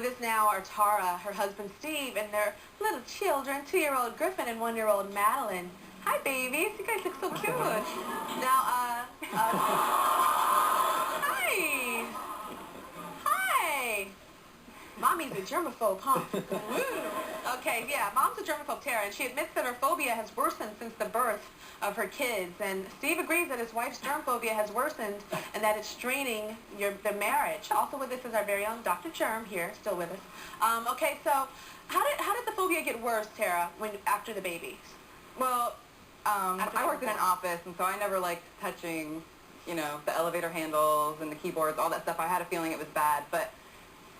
With us now are Tyra, her husband Steve, and their little children, 2-year-old Griffin and 1-year-old Madeline. Hi, babies. You guys look so cute. Now, hi. Hi. Mommy's a germaphobe, huh? Okay, yeah, Mom's a germaphobe, Tyra, and she admits that her phobia has worsened since the birth of her kids. And Steve agrees that his wife's germ phobia has worsened and that it's straining the marriage. Also with us is our very own Dr. Germ here, still with us. Okay, so how did the phobia get worse, Tyra, after the babies? Well, I worked in an office, and so I never liked touching, you know, the elevator handles and the keyboards, all that stuff. I had a feeling it was bad, but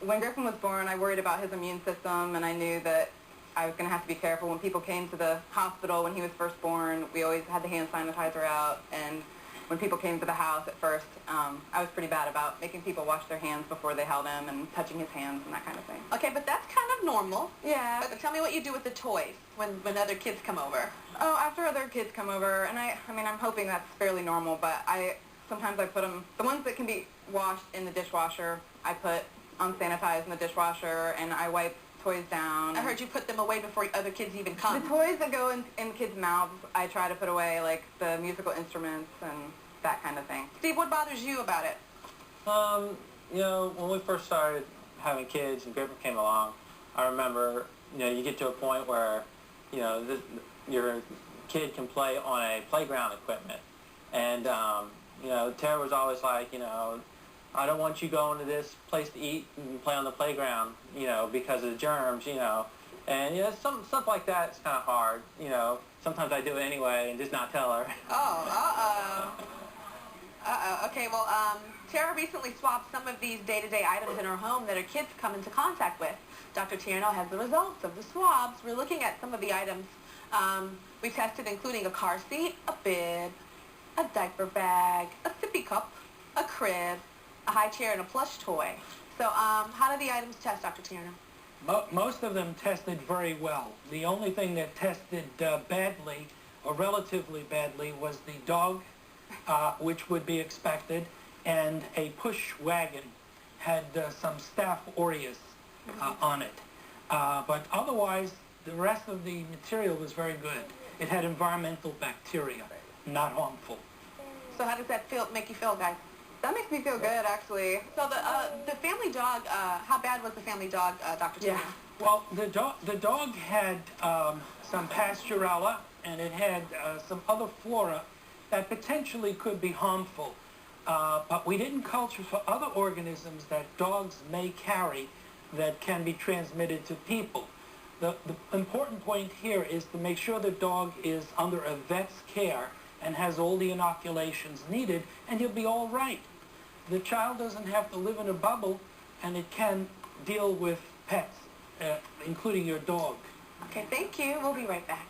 when Griffin was born, I worried about his immune system, and I knew that I was going to have to be careful. When people came to the hospital when he was first born, we always had the hand sanitizer out, and when people came to the house at first, I was pretty bad about making people wash their hands before they held him and touching his hands and that kind of thing. Okay, but that's kind of normal. Yeah. But tell me what you do with the toys when other kids come over. Oh, after other kids come over, and I mean, I'm hoping that's fairly normal, but sometimes I put them, the ones that can be washed in the dishwasher, I put unsanitized in the dishwasher, and I wipe toys down. I heard you put them away before other kids even come. The toys that go in kids' mouths, I try to put away, like the musical instruments and that kind of thing. Steve, what bothers you about it? You know, when we first started having kids and Griffin came along, I remember, you know, you get to a point where, you know, your kid can play on a playground equipment. And, you know, Tara was always like, you know, I don't want you going to this place to eat and play on the playground, you know, because of the germs, you know. And, you know, stuff like that's kind of hard, you know. Sometimes I do it anyway and just not tell her. Oh, okay, well, Tara recently swapped some of these day-to-day items in her home that her kids come into contact with. Dr. Tierno has the results of the swabs. We're looking at some of the items we tested, including a car seat, a bib, a diaper bag, a sippy cup, a crib, a high chair, and a plush toy. So how did the items test, Dr. Tierno? Most of them tested very well. The only thing that tested badly, or relatively badly, was the dog, which would be expected, and a push wagon had some Staph aureus on it. But otherwise, the rest of the material was very good. It had environmental bacteria, not harmful. So how does that make you feel, guys? That makes me feel good, actually. So the family dog, how bad was the family dog, Dr. Tierno? Yeah. Well, the dog had some Pasteurella, and it had some other flora that potentially could be harmful. But we didn't culture for other organisms that dogs may carry that can be transmitted to people. The important point here is to make sure the dog is under a vet's care and has all the inoculations needed, and he'll be all right. The child doesn't have to live in a bubble, and it can deal with pets, including your dog. Okay, thank you. We'll be right back.